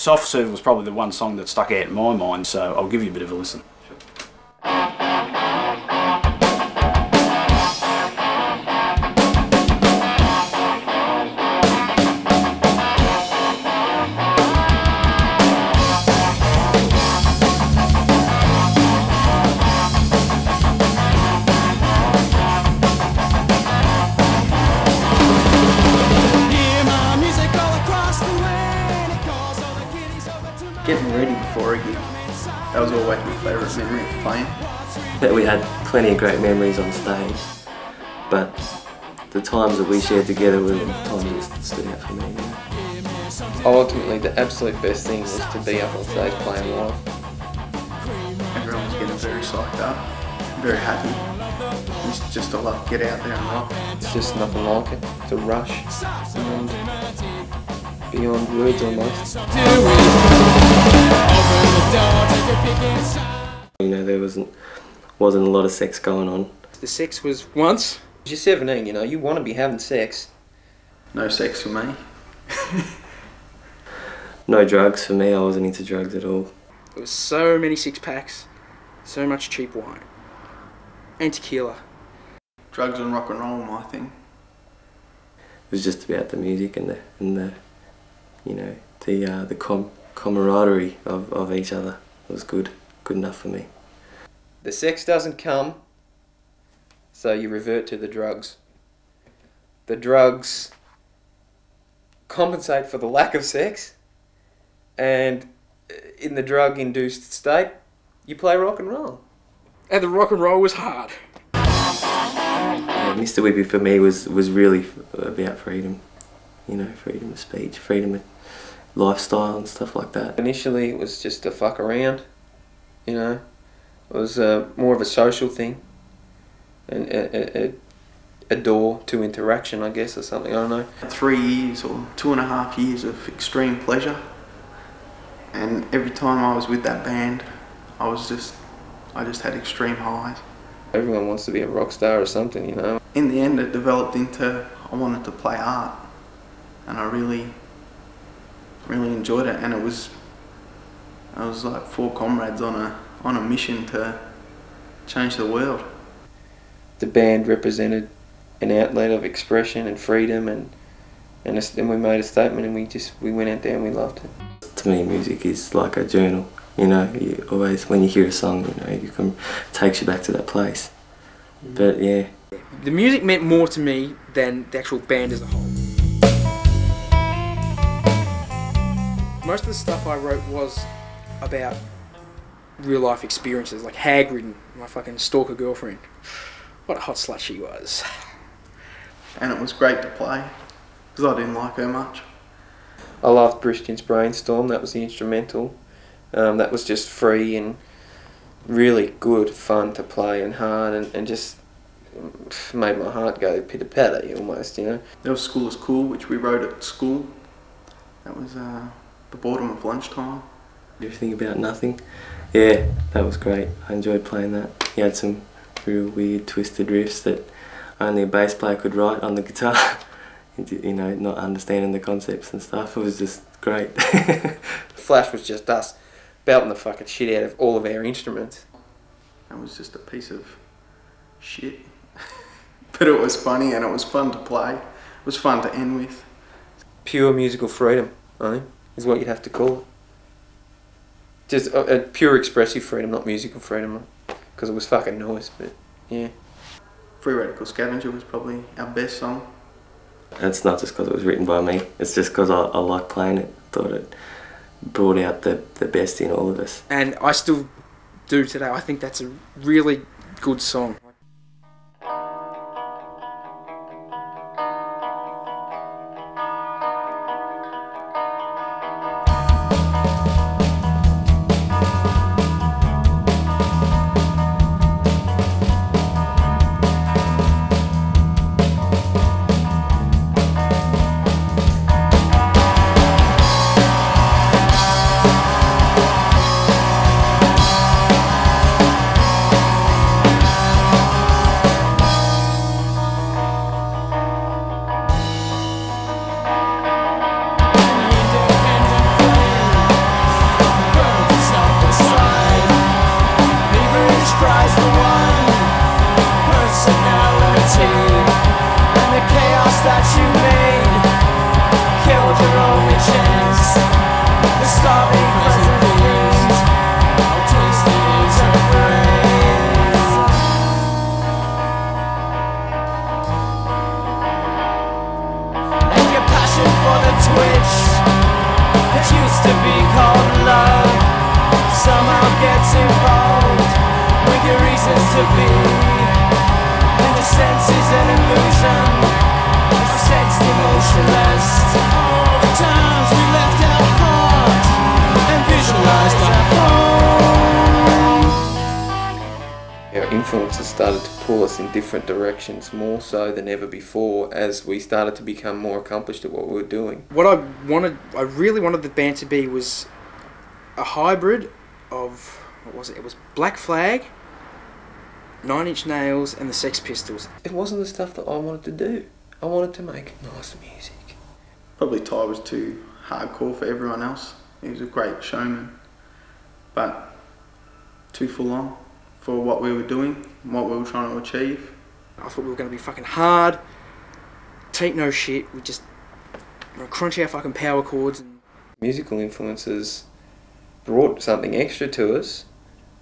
Soft Serve was probably the one song that stuck out in my mind, so I'll give you a bit of a listen. Getting ready before a gig, that was always my favourite memory of playing. That we had plenty of great memories on stage, but the times that we shared together were the times that stood out for me. You know? Ultimately, the absolute best thing was to be up on stage playing live. Everyone was getting very psyched up, very happy. It's just a lot to get out there and rock. It's just nothing like it. It's a rush beyond words almost. You know, there wasn't a lot of sex going on. The sex was once. You're 17, you know, you want to be having sex. No sex for me. No drugs for me, I wasn't into drugs at all. There was so many six-packs, so much cheap wine, and tequila. Drugs and rock and roll were my thing. It was just about the music and the you know, the camaraderie of each other. It was good enough for me. The sex doesn't come, so you revert to the drugs. The drugs compensate for the lack of sex, and in the drug-induced state, you play rock and roll. And the rock and roll was hard. Yeah, Mr Whippy for me was really about freedom. You know, freedom of speech, freedom of lifestyle and stuff like that. Initially it was just to fuck around, you know. It was more of a social thing, and a door to interaction, I guess, or something, I don't know. 3 years or 2.5 years of extreme pleasure, and every time I was with that band, I just had extreme highs. Everyone wants to be a rock star or something, you know. In the end it developed into I wanted to play art, and I really enjoyed it, and I was like 4 comrades on a mission to change the world. The band represented an outlet of expression and freedom, and we made a statement, and we went out there and we loved it. To me, music is like a journal. You know, you always, when you hear a song, you know, it takes you back to that place. But yeah. The music meant more to me than the actual band as a whole. Most of the stuff I wrote was about real life experiences, like Hagrid, my fucking stalker girlfriend. What a hot slut she was. And it was great to play, because I didn't like her much. I loved Brishkin's Brainstorm, that was the instrumental. That was just free and really good fun to play, and hard, and just made my heart go pitter-patter almost, you know. There was School is Cool, which we wrote at school. That was the boredom of lunchtime. Everything About Nothing. Yeah, that was great. I enjoyed playing that. He had some real weird twisted riffs that only a bass player could write on the guitar. You know, not understanding the concepts and stuff. It was just great. Flash was just us belting the fucking shit out of all of our instruments. That was just a piece of shit. But it was funny, and it was fun to play. It was fun to end with. Pure musical freedom, I think, is what you'd have to call it. Just a pure expressive freedom, not musical freedom, because it was fucking noise, but yeah. Free Radical Scavenger was probably our best song. It's not just because it was written by me, it's just because I like playing it. I thought it brought out the best in all of us. And I still do today. I think that's a really good song. gets involved with your reasons to be. And the sense is an illusion, sensed emotionless. All the times we left our heart and visualized our home. Our influences started to pull us in different directions, more so than ever before, as we started to become more accomplished at what we were doing. What I really wanted the band to be was a hybrid of, what was it? It was Black Flag, 9 Inch Nails, and the Sex Pistols. It wasn't the stuff that I wanted to do. I wanted to make nice music. Probably Ty was too hardcore for everyone else. He was a great showman, but too full on for what we were doing, what we were trying to achieve. I thought we were going to be fucking hard, take no shit, we just crunch our fucking power chords. And Musical influences brought something extra to us,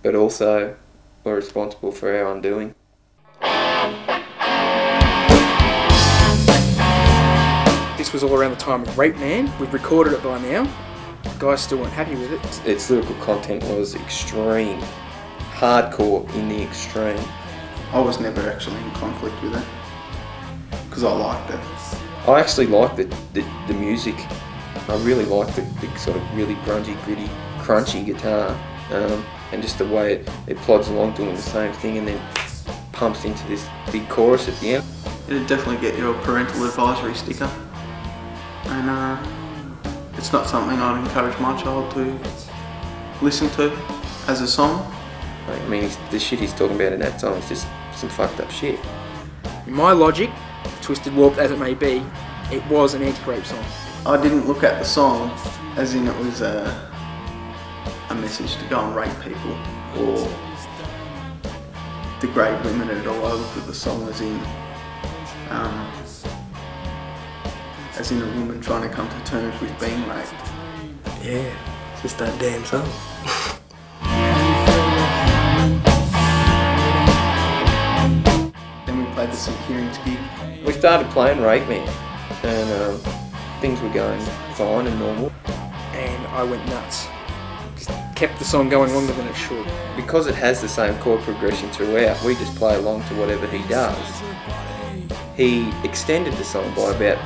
but also were responsible for our undoing. this was all around the time of Rape Man. We've recorded it by now. The guys still weren't happy with it. Its lyrical content was extreme, hardcore in the extreme. I was never actually in conflict with it because I liked it. I actually liked the music. I really liked the sort of really grungy, gritty, crunchy guitar, and just the way it plods along doing the same thing and then pumps into this big chorus at the end. It'd definitely get you a parental advisory sticker, and it's not something I'd encourage my child to listen to as a song. I mean, the shit he's talking about in that song is just some fucked up shit. In my logic, twisted, warped as it may be, it was an anti-rape song. I didn't look at the song as in it was a message to go and rape people or degrade women at all. I looked at the song as in a woman trying to come to terms with being raped. Yeah, just that damn song. Then we played the St. Kieran's gig. We started playing Rape Man, and things were going fine and normal. And I went nuts. Just kept the song going longer than it should. Because it has the same chord progression throughout, we just play along to whatever he does. He extended the song by about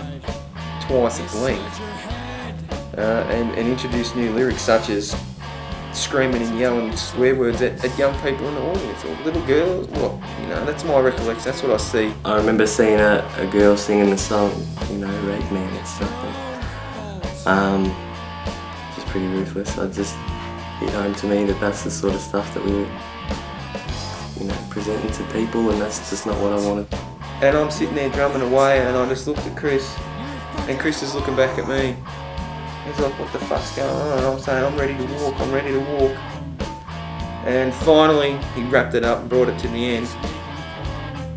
twice its length, and introduced new lyrics such as screaming and yelling swear words at young people in the audience, or little girls, that's my recollection, that's what I see. I remember seeing a girl singing the song, Rape Man or something. Just pretty ruthless. It just hit home to me that that's the sort of stuff that we were, presenting to people, and that's just not what I wanted. And I'm sitting there drumming away, and I just looked at Chris, and Chris is looking back at me. He's like, what the fuck's going on? And I'm saying, I'm ready to walk, I'm ready to walk. And finally, he wrapped it up and brought it to the end.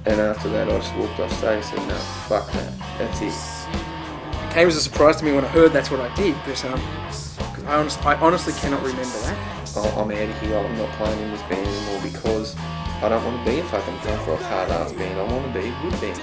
And after that, I just walked off stage and said, no, fuck that, that's it. It came as a surprise to me when I heard that's what I did, because I honestly cannot remember that. I'm out of here, I'm not playing in this band anymore because I don't want to be a fucking punk rock hard ass band, I want to be a good band.